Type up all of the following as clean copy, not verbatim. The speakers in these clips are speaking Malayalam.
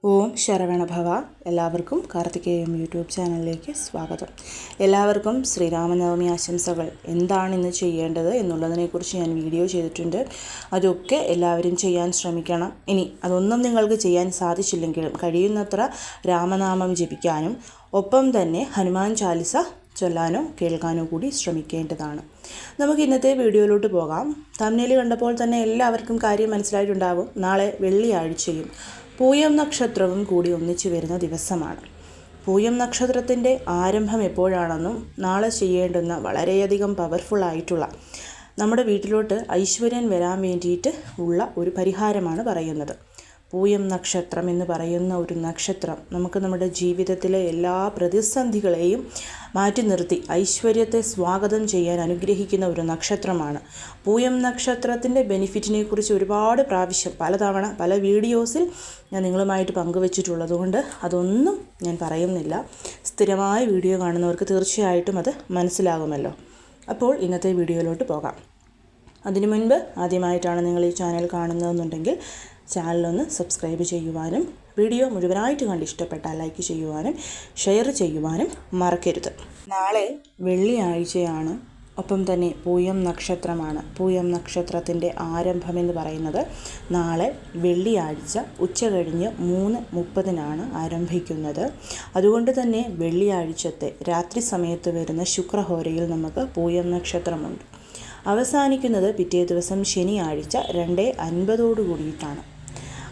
ഓം ശരവണഭവ. എല്ലാവർക്കും കാർത്തികേയം യൂട്യൂബ് ചാനലിലേക്ക് സ്വാഗതം. എല്ലാവർക്കും ശ്രീരാമനവമി ആശംസകൾ. എന്താണ് ഇന്ന് ചെയ്യേണ്ടത് എന്നുള്ളതിനെക്കുറിച്ച് ഞാൻ വീഡിയോ ചെയ്തിട്ടുണ്ട്. അതൊക്കെ എല്ലാവരും ചെയ്യാൻ ശ്രമിക്കണം. ഇനി അതൊന്നും നിങ്ങൾക്ക് ചെയ്യാൻ സാധിച്ചില്ലെങ്കിലും കഴിയുന്നത്ര രാമനാമം ജപിക്കാനും ഒപ്പം തന്നെ ഹനുമാൻ ചാലിസ ചൊല്ലാനോ കേൾക്കാനോ കൂടി ശ്രമിക്കേണ്ടതാണ്. നമുക്ക് ഇന്നത്തെ വീഡിയോയിലോട്ട് പോകാം. തംബ്നെയിൽ കണ്ടപ്പോൾ തന്നെ എല്ലാവർക്കും കാര്യം മനസ്സിലായിട്ടുണ്ടാവും. നാളെ വെള്ളിയാഴ്ചയും പൂയം നക്ഷത്രവും കൂടി ഒന്നിച്ചു വരുന്ന ദിവസമാണ്. പൂയം നക്ഷത്രത്തിൻ്റെ ആരംഭം എപ്പോഴാണെന്നും നാളെ ചെയ്യേണ്ടുന്ന വളരെയധികം പവർഫുള്ളായിട്ടുള്ള നമ്മുടെ വീട്ടിലോട്ട് ഐശ്വര്യൻ വരാൻ വേണ്ടിയിട്ട് ഉള്ള ഒരു പരിഹാരമാണ് പറയുന്നത്. പൂയം നക്ഷത്രം എന്ന് പറയുന്ന ഒരു നക്ഷത്രം നമുക്ക് നമ്മുടെ ജീവിതത്തിലെ എല്ലാ പ്രതിസന്ധികളെയും മാറ്റി നിർത്തി ഐശ്വര്യത്തെ സ്വാഗതം ചെയ്യാൻ അനുഗ്രഹിക്കുന്ന ഒരു നക്ഷത്രമാണ്. പൂയം നക്ഷത്രത്തിൻ്റെ ബെനിഫിറ്റിനെ കുറിച്ച് ഒരുപാട് പ്രാവശ്യം പലതവണ പല വീഡിയോസിൽ ഞാൻ നിങ്ങളുമായിട്ട് പങ്കുവച്ചിട്ടുള്ളതുകൊണ്ട് അതൊന്നും ഞാൻ പറയുന്നില്ല. സ്ഥിരമായ വീഡിയോ കാണുന്നവർക്ക് തീർച്ചയായിട്ടും അത് മനസ്സിലാകുമല്ലോ. അപ്പോൾ ഇന്നത്തെ വീഡിയോയിലോട്ട് പോകാം. അതിനു മുൻപ് ആദ്യമായിട്ടാണ് നിങ്ങൾ ഈ ചാനൽ കാണുന്നതെന്നുണ്ടെങ്കിൽ ചാനലൊന്ന് സബ്സ്ക്രൈബ് ചെയ്യുവാനും വീഡിയോ മുഴുവനായിട്ട് കണ്ട് ഇഷ്ടപ്പെട്ടാൽ ലൈക്ക് ചെയ്യുവാനും ഷെയർ ചെയ്യുവാനും മറക്കരുത്. നാളെ വെള്ളിയാഴ്ചയാണ്, ഒപ്പം തന്നെ പൂയം നക്ഷത്രമാണ്. പൂയം നക്ഷത്രത്തിൻ്റെ ആരംഭമെന്ന് പറയുന്നത് നാളെ വെള്ളിയാഴ്ച ഉച്ചകഴിഞ്ഞ് 3:30 ആരംഭിക്കുന്നത്. അതുകൊണ്ട് തന്നെ വെള്ളിയാഴ്ചത്തെ രാത്രി സമയത്ത് വരുന്ന ശുക്രഹോരയിൽ നമുക്ക് പൂയം നക്ഷത്രമുണ്ട്. അവസാനിക്കുന്നത് പിറ്റേ ദിവസം ശനിയാഴ്ച 2:50 കൂടിയിട്ടാണ്.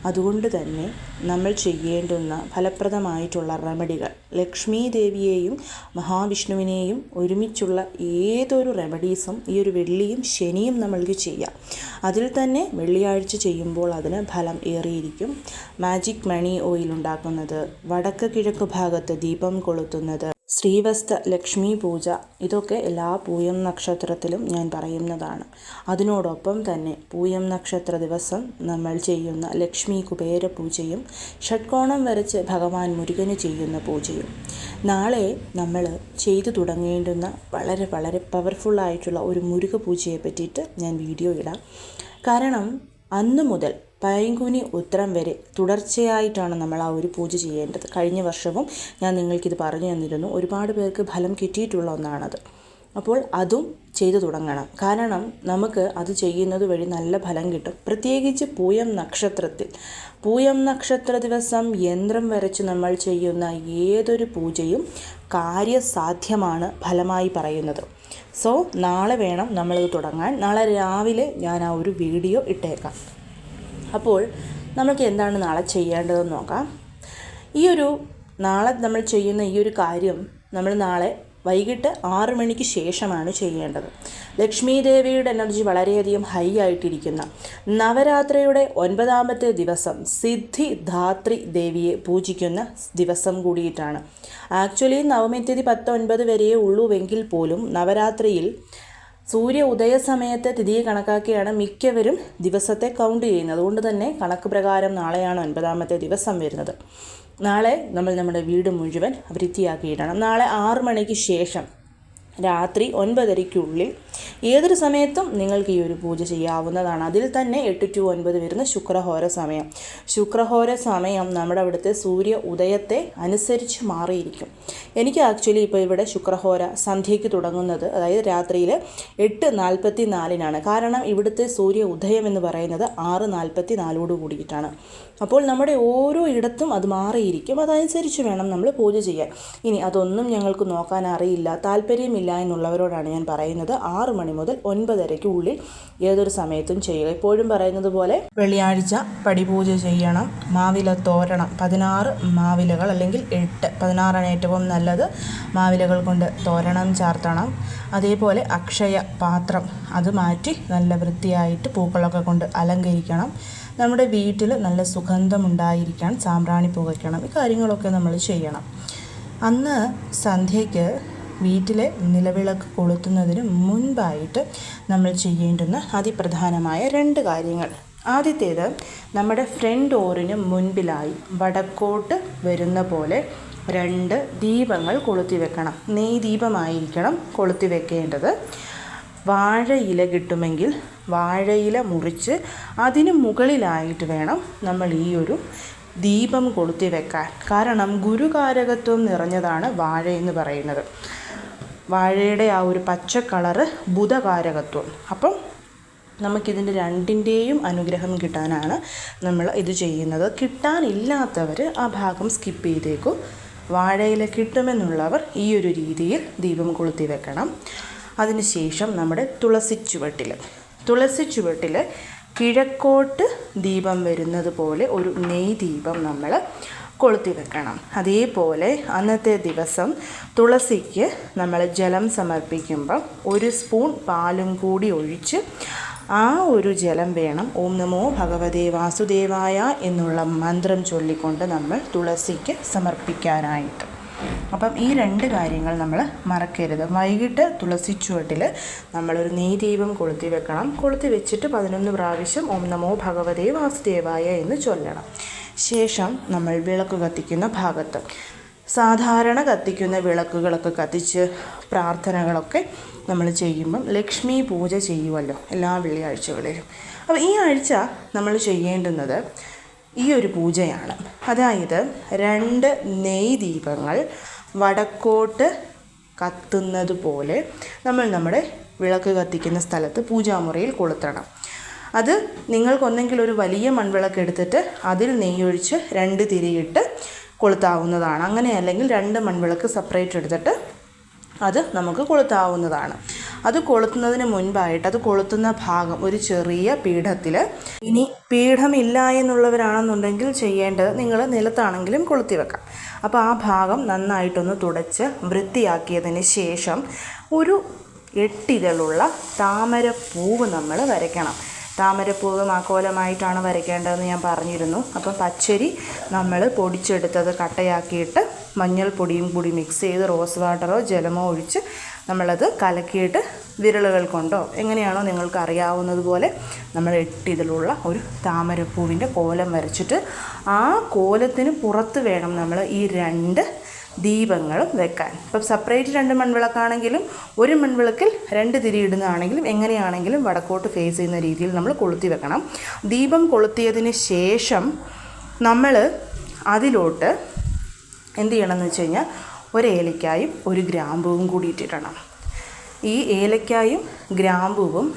അതുകൊണ്ട് തന്നെ നമ്മൾ ചെയ്യേണ്ടുന്ന ഫലപ്രദമായിട്ടുള്ള റെമഡികൾ, ലക്ഷ്മി ദേവിയെയും മഹാവിഷ്ണുവിനെയും ഒരുമിച്ചുള്ള ഏതൊരു റെമഡീസും ഈ ഒരു വെള്ളിയും ശനിയും നമ്മൾക്ക് ചെയ്യാം. അതിൽ തന്നെ വെള്ളിയാഴ്ച ചെയ്യുമ്പോൾ അതിന് ഫലം ഏറിയിരിക്കും. മാജിക് മണി ഓയിൽ ഉണ്ടാക്കുന്നത്, വടക്ക് കിഴക്ക് ഭാഗത്ത് ദീപം കൊളുത്തുന്നത്, ശ്രീവസ്ത ലക്ഷ്മി പൂജ, ഇതൊക്കെ എല്ലാ പൂയം നക്ഷത്രത്തിലും ഞാൻ പറയുന്നതാണ്. അതിനോടൊപ്പം തന്നെ പൂയം നക്ഷത്ര ദിവസം നമ്മൾ ചെയ്യുന്ന ലക്ഷ്മി കുബേര പൂജയും ഷഡ്കോണം വരച്ച് ഭഗവാൻ മുരുകന് ചെയ്യുന്ന പൂജയും, നാളെ നമ്മൾ ചെയ്തു തുടങ്ങേണ്ടുന്ന വളരെ വളരെ പവർഫുള്ളായിട്ടുള്ള ഒരു മുരുക പൂജയെ പറ്റിയിട്ട് ഞാൻ വീഡിയോ ഇടാം. കാരണം അന്നു മുതൽ പൈങ്കുനി ഉത്രം വരെ തുടർച്ചയായിട്ടാണ് നമ്മൾ ആ ഒരു പൂജ ചെയ്യേണ്ടത്. കഴിഞ്ഞ വർഷവും ഞാൻ നിങ്ങൾക്കിത് പറഞ്ഞു തന്നിരുന്നു. ഒരുപാട് പേർക്ക് ഫലം കിട്ടിയിട്ടുള്ള ഒന്നാണത്. അപ്പോൾ അതും ചെയ്തു തുടങ്ങണം. കാരണം നമുക്ക് അത് ചെയ്യുന്നത് വഴി നല്ല ഫലം കിട്ടും. പ്രത്യേകിച്ച് പൂയം നക്ഷത്രത്തിൽ, പൂയം നക്ഷത്ര ദിവസം യന്ത്രം വരച്ച് നമ്മൾ ചെയ്യുന്ന ഏതൊരു പൂജയും കാര്യസാധ്യമാണ് ഫലമായി പറയുന്നത്. സോ നാളെ വേണം നമ്മളിത് തുടങ്ങാൻ. നാളെ രാവിലെ ഞാൻ ആ ഒരു വീഡിയോ ഇട്ടേക്കാം. അപ്പോൾ നമുക്ക് എന്താണ് നാളെ ചെയ്യേണ്ടതെന്ന് നോക്കാം. നാളെ നമ്മൾ ചെയ്യുന്ന ഈ ഒരു കാര്യം നമ്മൾ നാളെ വൈകിട്ട് 6 മണിക്ക് ശേഷമാണ് ചെയ്യേണ്ടത്. ലക്ഷ്മി ദേവിയുടെ എനർജി വളരെയധികം ഹൈ ആയിട്ടിരിക്കുന്ന നവരാത്രിയുടെ 9ാമത്തെ ദിവസം സിദ്ധിദാത്രി ദേവിയെ പൂജിക്കുന്ന ദിവസം കൂടിയിട്ടാണ്. ആക്ച്വലി നവമി തിഥി 10-9 വരെയേ ഉള്ളൂവെങ്കിൽ പോലും നവരാത്രിയിൽ സൂര്യ ഉദയ സമയത്തെ തിഥിയെ കണക്കാക്കിയാണ് മിക്കവരും ദിവസത്തെ കൗണ്ട് ചെയ്യുന്നത്. അതുകൊണ്ട് തന്നെ കണക്ക് പ്രകാരം നാളെയാണ് 9ാമത്തെ ദിവസം വരുന്നത്. നാളെ നമ്മൾ നമ്മുടെ വീട് മുഴുവൻ വൃത്തിയാക്കിയിടണം. നാളെ 6 മണിക്ക് ശേഷം രാത്രി 9:30 ഏതൊരു സമയത്തും നിങ്ങൾക്ക് ഈ ഒരു പൂജ ചെയ്യാവുന്നതാണ്. അതിൽ തന്നെ 8 to 9 വരുന്ന ശുക്രഹോര സമയം. ശുക്രഹോര സമയം നമ്മുടെ അവിടുത്തെ സൂര്യ ഉദയത്തെ അനുസരിച്ച് മാറിയിരിക്കും. എനിക്ക് ആക്ച്വലി ഇപ്പോൾ ഇവിടെ ശുക്രഹോര സന്ധ്യയ്ക്ക് തുടങ്ങുന്നത്, അതായത് രാത്രിയിൽ 8:44 കാരണം ഇവിടുത്തെ സൂര്യ ഉദയം എന്ന് പറയുന്നത് 6:44 കൂടിയിട്ടാണ്. അപ്പോൾ നമ്മുടെ ഓരോ ഇടത്തും അത് മാറിയിരിക്കും. അതനുസരിച്ച് വേണം നമ്മൾ പൂജ ചെയ്യാൻ. ഇനി അതൊന്നും ഞങ്ങൾക്ക് നോക്കാൻ അറിയില്ല, താല്പര്യമില്ല എന്നുള്ളവരോടാണ് ഞാൻ പറയുന്നത്, 6 മണി മുതൽ 9:30 ഏതൊരു സമയത്തും ചെയ്യുക. എപ്പോഴും പറയുന്നത് പോലെ വെള്ളിയാഴ്ച പടിപൂജ ചെയ്യണം. മാവില തോരണം 16 മാവിലകൾ അല്ലെങ്കിൽ 8, 16 ഏറ്റവും നല്ലത്. മാവിലകൾ കൊണ്ട് തോരണം ചാർത്തണം. അതേപോലെ അക്ഷയ പാത്രം അത് മാറ്റി നല്ല വൃത്തിയായിട്ട് പൂക്കളൊക്കെ കൊണ്ട് അലങ്കരിക്കണം. നമ്മുടെ വീട്ടിൽ നല്ല സുഗന്ധമുണ്ടായിരിക്കാൻ സാമ്പ്രാണി പുകയ്ക്കണം. ഈ കാര്യങ്ങളൊക്കെ നമ്മൾ ചെയ്യണം. അന്ന് സന്ധ്യയ്ക്ക് വീട്ടിലെ നിലവിളക്ക് കൊളുത്തുന്നതിന് മുൻപായിട്ട് നമ്മൾ ചെയ്യേണ്ടുന്ന അതിപ്രധാനമായ 2 കാര്യങ്ങൾ. ആദ്യത്തേത്, നമ്മുടെ ഫ്രണ്ട് ഡോറിന് മുൻപിലായി വടക്കോട്ട് വരുന്ന പോലെ 2 ദീപങ്ങൾ കൊളുത്തി വെക്കണം. നെയ് ദീപമായിരിക്കണം കൊളുത്തി വെക്കേണ്ടത്. വാഴയില കിട്ടുമെങ്കിൽ വാഴയില മുറിച്ച് അതിന് മുകളിലായിട്ട് വേണം നമ്മൾ ഈ ഒരു ദീപം കൊളുത്തി വെക്കാൻ. കാരണം ഗുരുകാരകത്വം നിറഞ്ഞതാണ് വാഴ എന്ന് പറയുന്നത്. വാഴയുടെ ആ ഒരു പച്ച കളറ് ബുധകാരകത്വം. അപ്പം നമുക്കിതിൻ്റെ രണ്ടിൻ്റെയും അനുഗ്രഹം കിട്ടാനാണ് നമ്മൾ ഇത് ചെയ്യുന്നത്. കിട്ടാനില്ലാത്തവർ ആ ഭാഗം സ്കിപ്പ് ചെയ്തേക്കും. വാഴയില കിട്ടുമെന്നുള്ളവർ ഈ ഒരു രീതിയിൽ ദീപം കൊളുത്തി വെക്കണം. അതിനുശേഷം നമ്മുടെ തുളസി ചുവട്ടിൽ കിഴക്കോട്ട് ദീപം വരുന്നത് പോലെ ഒരു നെയ് ദീപം നമ്മൾ കൊളുത്തി വെക്കണം. അതേപോലെ അന്നത്തെ ദിവസം തുളസിക്ക് നമ്മൾ ജലം സമർപ്പിക്കുമ്പം 1 സ്പൂൺ പാലും കൂടി ഒഴിച്ച് ആ ഒരു ജലം വേണം ഓം നമോ ഭഗവതേ വാസുദേവായ എന്നുള്ള മന്ത്രം ചൊല്ലിക്കൊണ്ട് നമ്മൾ തുളസിക്ക് സമർപ്പിക്കാനായിട്ട്. അപ്പം ഈ 2 കാര്യങ്ങൾ നമ്മൾ മറക്കരുത്. വൈകിട്ട് തുളസി ചുവട്ടിൽ നമ്മളൊരു നെയ് ദീപം കൊളുത്തി വെക്കണം. കൊളുത്തി വെച്ചിട്ട് 11 പ്രാവശ്യം ഓം നമോ ഭഗവതേ വാസുദേവായ എന്ന് ചൊല്ലണം. ശേഷം നമ്മൾ വിളക്ക് കത്തിക്കുന്ന ഭാഗത്ത് സാധാരണ കത്തിക്കുന്ന വിളക്കുകളൊക്കെ കത്തിച്ച് പ്രാർത്ഥനകളൊക്കെ നമ്മൾ ചെയ്യുമ്പം ലക്ഷ്മി പൂജ ചെയ്യുമല്ലോ എല്ലാ വെള്ളിയാഴ്ചകളിലും. അപ്പോൾ ഈ ആഴ്ച നമ്മൾ ചെയ്യേണ്ടുന്നത് ഈ ഒരു പൂജയാണ്. അതായത് 2 നെയ് ദീപങ്ങൾ വടക്കോട്ട് കത്തുന്നത് പോലെ നമ്മൾ നമ്മുടെ വിളക്ക് കത്തിക്കുന്ന സ്ഥലത്ത് പൂജാമുറിയിൽ കൊളുത്തണം. അത് നിങ്ങൾക്കൊന്നെങ്കിൽ ഒരു വലിയ മൺവിളക്ക് എടുത്തിട്ട് അതിൽ നെയ്യൊഴിച്ച് 2 തിരിയിട്ട് കൊളുത്താവുന്നതാണ്. അങ്ങനെ അല്ലെങ്കിൽ 2 മൺവിളക്ക് സെപ്പറേറ്റ് എടുത്തിട്ട് അത് നമുക്ക് കൊളുത്താവുന്നതാണ്. അത് കൊളുത്തുന്നതിന് മുൻപായിട്ട് അത് കൊളുത്തുന്ന ഭാഗം ഒരു ചെറിയ പീഠത്തിൽ, ഇനി പീഠമില്ല എന്നുള്ളവരാണെന്നുണ്ടെങ്കിൽ ചെയ്യേണ്ടത് നിങ്ങൾ നിലത്താണെങ്കിലും കൊളുത്തി വെക്കാം. അപ്പോൾ ആ ഭാഗം നന്നായിട്ടൊന്ന് തുടച്ച് വൃത്തിയാക്കിയതിന് ശേഷം ഒരു 8 ഇതളുള്ള താമരപ്പൂവ് നമ്മൾ വരയ്ക്കണം. താമരപ്പൂവ് മാക്കോലമായിട്ടാണ് വരയ്ക്കേണ്ടതെന്ന് ഞാൻ പറഞ്ഞിരുന്നു. അപ്പം പച്ചരി നമ്മൾ പൊടിച്ചെടുത്തത് കട്ടയാക്കിയിട്ട് മഞ്ഞൾപ്പൊടിയും കൂടി മിക്സ് ചെയ്ത് റോസ് വാട്ടറോ ജലമോ ഒഴിച്ച് നമ്മളത് കലക്കിയിട്ട് വിരലുകൾ കൊണ്ടോ എങ്ങനെയാണോ നിങ്ങൾക്ക് അറിയാവുന്നതുപോലെ നമ്മൾ 8 ഇതിലുള്ള ഒരു താമരപ്പൂവിൻ്റെ കോലം വരച്ചിട്ട് ആ കോലത്തിന് പുറത്ത് വേണം നമ്മൾ ഈ 2 ദീപങ്ങളും വെക്കാൻ. ഇപ്പം സെപ്പറേറ്റ് 2 മൺവിളക്കാണെങ്കിലും ഒരു മൺവിളക്കിൽ 2 തിരിയിടുന്നതാണെങ്കിലും എങ്ങനെയാണെങ്കിലും വടക്കോട്ട് ഫേസ് ചെയ്യുന്ന രീതിയിൽ നമ്മൾ കൊളുത്തി വെക്കണം. ദീപം കൊളുത്തിയതിന് ശേഷം നമ്മൾ അതിലോട്ട് എന്ത് ചെയ്യണമെന്ന് വെച്ച് കഴിഞ്ഞാൽ 1 ഏലക്കായും 1 ഗ്രാമ്പൂവും കൂടി ഇട്ടിടണം. ഈ ഏലക്കായും ഗ്രാമ്പൂവും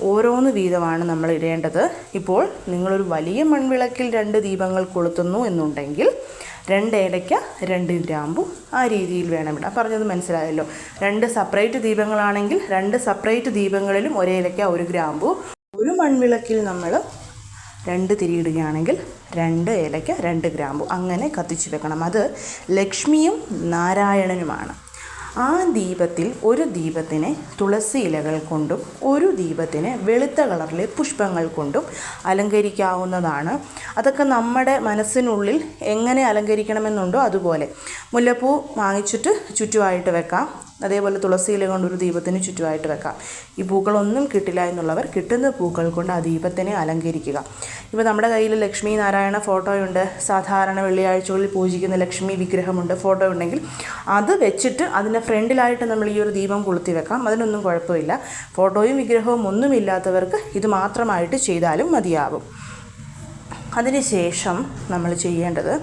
ഓരോന്ന് വീതമാണ് നമ്മൾ ഇടേണ്ടത്. ഇപ്പോൾ നിങ്ങളൊരു വലിയ മൺവിളക്കിൽ 2 ദീപങ്ങൾ കൊളുത്തുന്നു എന്നുണ്ടെങ്കിൽ 2 ഏലക്ക 2 ഗ്രാമ്പു ആ രീതിയിൽ വേണം ഇടാൻ. പറഞ്ഞത് മനസ്സിലായല്ലോ. 2 സെപ്പറേറ്റ് ദീപങ്ങളാണെങ്കിൽ 2 സെപ്പറേറ്റ് ദീപങ്ങളിലും 1 ഏലക്ക 1 ഗ്രാമ്പു. ഒരു മൺവിളക്കിൽ നമ്മൾ 2 തിരിയിടുകയാണെങ്കിൽ 2 ഏലക്ക 2 ഗ്രാമ്പു അങ്ങനെ കത്തിച്ച് വെക്കണം. അത് ലക്ഷ്മിയും നാരായണനുമാണ്. ആ ദീപത്തിൽ ഒരു ദീപത്തിനെ തുളസി ഇലകൾ കൊണ്ടും ഒരു ദീപത്തിനെ വെളുത്ത കളറിലെ പുഷ്പങ്ങൾ കൊണ്ടും അലങ്കരിക്കാവുന്നതാണ്. അതൊക്കെ നമ്മുടെ മനസ്സിനുള്ളിൽ എങ്ങനെ അലങ്കരിക്കണമെന്നുണ്ടോ അതുപോലെ. മുല്ലപ്പൂ വാങ്ങിച്ചിട്ട് ചുറ്റുമായിട്ട് വെക്കാം. അതേപോലെ തുളസി ഇല കൊണ്ട് ഒരു ദീപത്തിന് ചുറ്റുമായിട്ട് വെക്കാം. ഈ പൂക്കളൊന്നും കിട്ടില്ല എന്നുള്ളവർ കിട്ടുന്ന പൂക്കൾ കൊണ്ട് ആ ദീപത്തിനെ അലങ്കരിക്കുക. ഇപ്പോൾ നമ്മുടെ കയ്യിൽ ലക്ഷ്മി നാരായണ ഫോട്ടോയുണ്ട്, സാധാരണ വെള്ളിയാഴ്ചകളിൽ പൂജിക്കുന്ന ലക്ഷ്മി വിഗ്രഹമുണ്ട്, ഫോട്ടോ ഉണ്ടെങ്കിൽ അത് വെച്ചിട്ട് അതിൻ്റെ ഫ്രണ്ടിലായിട്ട് നമ്മൾ ഈ ഒരു ദീപം കൊളുത്തി വെക്കാം. അതിനൊന്നും കുഴപ്പമില്ല. ഫോട്ടോയും വിഗ്രഹവും ഒന്നുമില്ലാത്തവർക്ക് ഇത് മാത്രമായിട്ട് ചെയ്താലും മതിയാവും. അതിനുശേഷം നമ്മൾ ചെയ്യേണ്ടത്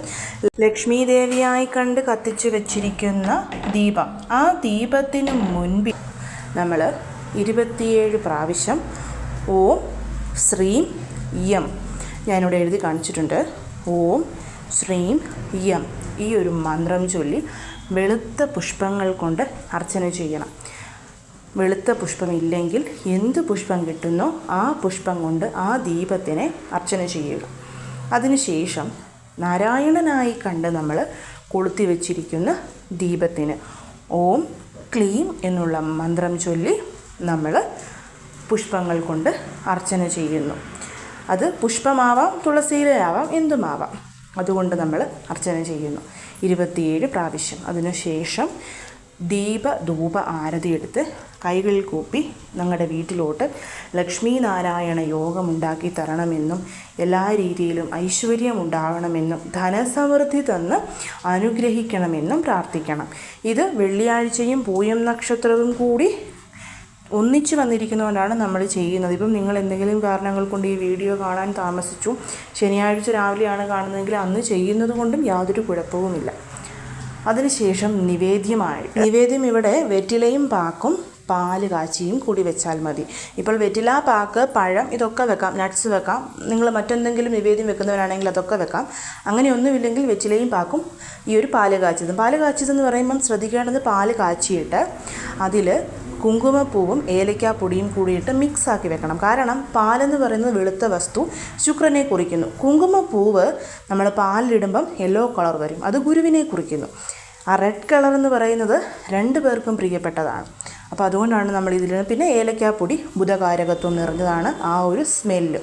ലക്ഷ്മി ദേവിയായി കണ്ട് കത്തിച്ച് വെച്ചിരിക്കുന്ന ദീപം, ആ ദീപത്തിന് മുൻപിൽ നമ്മൾ 27 പ്രാവശ്യം ഓം ശ്രീം യം, ഞാനിവിടെ എഴുതി കാണിച്ചിട്ടുണ്ട്, ഓം ശ്രീം യം ഈ ഒരു മന്ത്രം ചൊല്ലി വെളുത്ത പുഷ്പങ്ങൾ കൊണ്ട് അർച്ചന ചെയ്യണം. വെളുത്ത പുഷ്പമില്ലെങ്കിൽ എന്ത് പുഷ്പം കിട്ടുന്നോ ആ പുഷ്പം കൊണ്ട് ആ ദീപത്തിനെ അർച്ചന ചെയ്യുക. അതിനുശേഷം നാരായണനായി കണ്ട് നമ്മൾ കൊളുത്തി വച്ചിരിക്കുന്ന ദീപത്തിന് ഓം ക്ലീം എന്നുള്ള മന്ത്രം ചൊല്ലി നമ്മൾ പുഷ്പങ്ങൾ കൊണ്ട് അർച്ചന ചെയ്യുന്നു. അത് പുഷ്പമാവാം, തുളസിയിലയാവാം, എന്തുമാവാം. അതുകൊണ്ട് നമ്മൾ അർച്ചന ചെയ്യുന്നു 27 പ്രാവശ്യം. അതിനുശേഷം ധൂപ ആരതി എടുത്ത് കൈകളിൽ കൂപ്പി ഞങ്ങളുടെ വീട്ടിലോട്ട് ലക്ഷ്മി നാരായണ യോഗമുണ്ടാക്കി തരണമെന്നും എല്ലാ രീതിയിലും ഐശ്വര്യം ഉണ്ടാകണമെന്നും ധനസമൃദ്ധി തന്ന് അനുഗ്രഹിക്കണമെന്നും പ്രാർത്ഥിക്കണം. ഇത് വെള്ളിയാഴ്ചയും പൂയം നക്ഷത്രവും കൂടി ഒന്നിച്ച് വന്നിരിക്കുന്നതുകൊണ്ടാണ് നമ്മൾ ചെയ്യുന്നത്. ഇപ്പം നിങ്ങൾ എന്തെങ്കിലും കാരണങ്ങൾ കൊണ്ട് ഈ വീഡിയോ കാണാൻ താമസിച്ചു, ശനിയാഴ്ച രാവിലെയാണ് കാണുന്നതെങ്കിൽ അന്ന് ചെയ്യുന്നത് കൊണ്ടും യാതൊരു കുഴപ്പവുമില്ല. അതിനുശേഷം നിവേദ്യം ഇവിടെ വെറ്റിലയും പാക്കും പാല് കാച്ചിയും കൂടി വെച്ചാൽ മതി. ഇപ്പോൾ വെറ്റില, പാക്ക്, പഴം ഇതൊക്കെ വെക്കാം, നട്ട്സ് വെക്കാം. നിങ്ങൾ മറ്റെന്തെങ്കിലും നിവേദ്യം വെക്കുന്നവരാണെങ്കിൽ അതൊക്കെ വെക്കാം. അങ്ങനെയൊന്നുമില്ലെങ്കിൽ വെറ്റിലയും പാക്കും ഈ ഒരു പാല് കാച്ചിയതെന്ന് പറയുമ്പം ശ്രദ്ധിക്കേണ്ടത്, പാല് കാച്ചിയിട്ട് അതിൽ കുങ്കുമപ്പൂവും ഏലക്കാപ്പൊടിയും കൂടിയിട്ട് മിക്സാക്കി വെക്കണം. കാരണം പാലെന്ന് പറയുന്നത് വെളുത്ത വസ്തു, ശുക്രനെ കുറിക്കുന്നു. കുങ്കുമപ്പൂവ് നമ്മൾ പാലിലിടുമ്പം യെല്ലോ കളർ വരും, അത് ഗുരുവിനെ കുറിക്കുന്നു. ആ റെഡ് കളർ എന്ന് പറയുന്നത് 2 പേർക്കും പ്രിയപ്പെട്ടതാണ്. അപ്പോൾ അതുകൊണ്ടാണ് നമ്മൾ ഇതിലിടുന്നത്. പിന്നെ ഏലക്കാപ്പൊടി ബുധകാരകത്വം നിറഞ്ഞതാണ്, ആ ഒരു സ്മെല്ല്.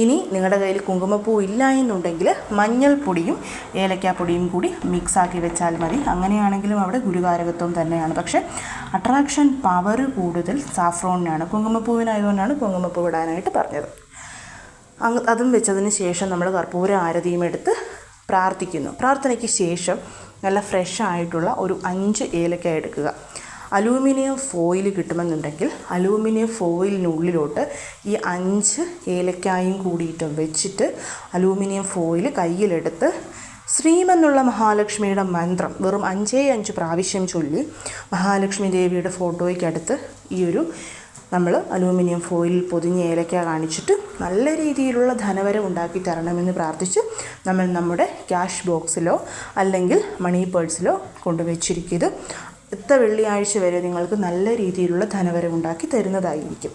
ഇനി നിങ്ങളുടെ കയ്യിൽ കുങ്കുമപ്പൂ ഇല്ല എന്നുണ്ടെങ്കിൽ മഞ്ഞൾപ്പൊടിയും ഏലക്കാപ്പൊടിയും കൂടി മിക്സാക്കി വെച്ചാൽ മതി. അങ്ങനെയാണെങ്കിലും അവിടെ ഗുരുകാരകത്വം തന്നെയാണ്. പക്ഷേ അട്രാക്ഷൻ പവർ കൂടുതൽ സാഫ്രോണിനാണ്, കുങ്കുമപ്പൂവിനായതുകൊണ്ടാണ് കുങ്കുമപ്പൂ ഇടാനായിട്ട് പറഞ്ഞത്. അതും വെച്ചതിന് ശേഷം നമ്മൾ കർപ്പൂര ആരതിയും എടുത്ത് പ്രാർത്ഥിക്കുന്നു. പ്രാർത്ഥനയ്ക്ക് ശേഷം നല്ല ഫ്രഷ് ആയിട്ടുള്ള ഒരു 5 ഏലക്ക എടുക്കുക. അലൂമിനിയം ഫോയിൽ കിട്ടുമെന്നുണ്ടെങ്കിൽ അലൂമിനിയം ഫോയിലിനുള്ളിലോട്ട് ഈ 5 ഏലക്കായും കൂടിയിട്ട് വെച്ചിട്ട് അലൂമിനിയം ഫോയിൽ കയ്യിലെടുത്ത് ശ്രീമെന്നുള്ള മഹാലക്ഷ്മിയുടെ മന്ത്രം വെറും 5 പ്രാവശ്യം ചൊല്ലി മഹാലക്ഷ്മി ദേവിയുടെ ഫോട്ടോയ്ക്കടുത്ത് ഈ ഒരു നമ്മൾ അലൂമിനിയം ഫോയിലിൽ പൊതിഞ്ഞ ഏലക്ക കാണിച്ചിട്ട് നല്ല രീതിയിലുള്ള ധനവരം ഉണ്ടാക്കി തരണമെന്ന് പ്രാർത്ഥിച്ച് നമ്മൾ നമ്മുടെ ക്യാഷ് ബോക്സിലോ അല്ലെങ്കിൽ മണി പേഴ്സിലോ കൊണ്ടുവച്ചിരിക്കുന്നത് അടുത്ത വെള്ളിയാഴ്ച വരെ നിങ്ങൾക്ക് നല്ല രീതിയിലുള്ള ധനവരം ഉണ്ടാക്കി തരുന്നതായിരിക്കും.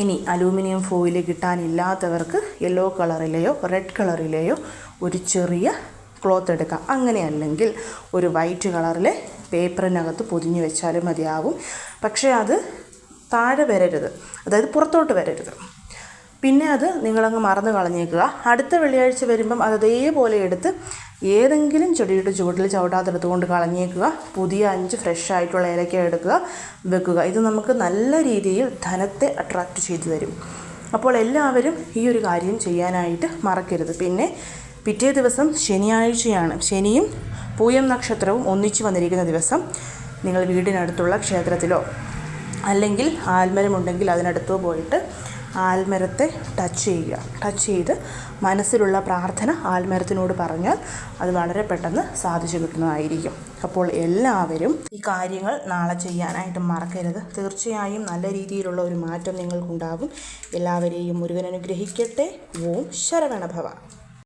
ഇനി അലൂമിനിയം ഫോയിൽ കിട്ടാനില്ലാത്തവർക്ക് യെല്ലോ കളറിലെയോ റെഡ് കളറിലെയോ ഒരു ചെറിയ ക്ലോത്ത് എടുക്കാം. അങ്ങനെയല്ലെങ്കിൽ ഒരു വൈറ്റ് കളറിലെ പേപ്പറിനകത്ത് പൊതിഞ്ഞ് വെച്ചാലും മതിയാവും. പക്ഷേ അത് താഴെ വരരുത്, അതായത് പുറത്തോട്ട് വരരുത്. പിന്നെ അത് നിങ്ങളങ്ങ് മറന്ന് കളഞ്ഞേക്കുക. അടുത്ത വെള്ളിയാഴ്ച വരുമ്പം അത് അതേപോലെ എടുത്ത് ഏതെങ്കിലും ചെടിയുടെ ചുവട്ടിൽ ചവിട്ടാത്തെടുത്ത് കൊണ്ട് കളഞ്ഞേക്കുക. പുതിയ 5 ഫ്രഷ് ആയിട്ടുള്ള ഏലക്ക എടുക്കുക, വെക്കുക. ഇത് നമുക്ക് നല്ല രീതിയിൽ ധനത്തെ അട്രാക്റ്റ് ചെയ്തു തരും. അപ്പോൾ എല്ലാവരും ഈ ഒരു കാര്യം ചെയ്യാനായിട്ട് മറക്കരുത്. പിന്നെ പിറ്റേ ദിവസം ശനിയാഴ്ചയാണ്. ശനിയും പൂയം നക്ഷത്രവും ഒന്നിച്ച് വന്നിരിക്കുന്ന ദിവസം നിങ്ങൾ വീടിനടുത്തുള്ള ക്ഷേത്രത്തിലോ അല്ലെങ്കിൽ ആൽമരമുണ്ടെങ്കിൽ അതിനടുത്തോ പോയിട്ട് ആൽമരത്തെ ടച്ച് ചെയ്ത് മനസ്സിലുള്ള പ്രാർത്ഥന ആൽമരത്തിനോട് പറഞ്ഞാൽ അത് വളരെ പെട്ടെന്ന് സാധിച്ചു കിട്ടുന്നതായിരിക്കും. അപ്പോൾ എല്ലാവരും ഈ കാര്യങ്ങൾ നാളെ ചെയ്യാനായിട്ട് മറക്കരുത്. തീർച്ചയായും നല്ല രീതിയിലുള്ള ഒരു മാറ്റം നിങ്ങൾക്കുണ്ടാകും. എല്ലാവരെയും മുരുകൻ അനുഗ്രഹിക്കട്ടെ. ഓം ശരവണഭവ.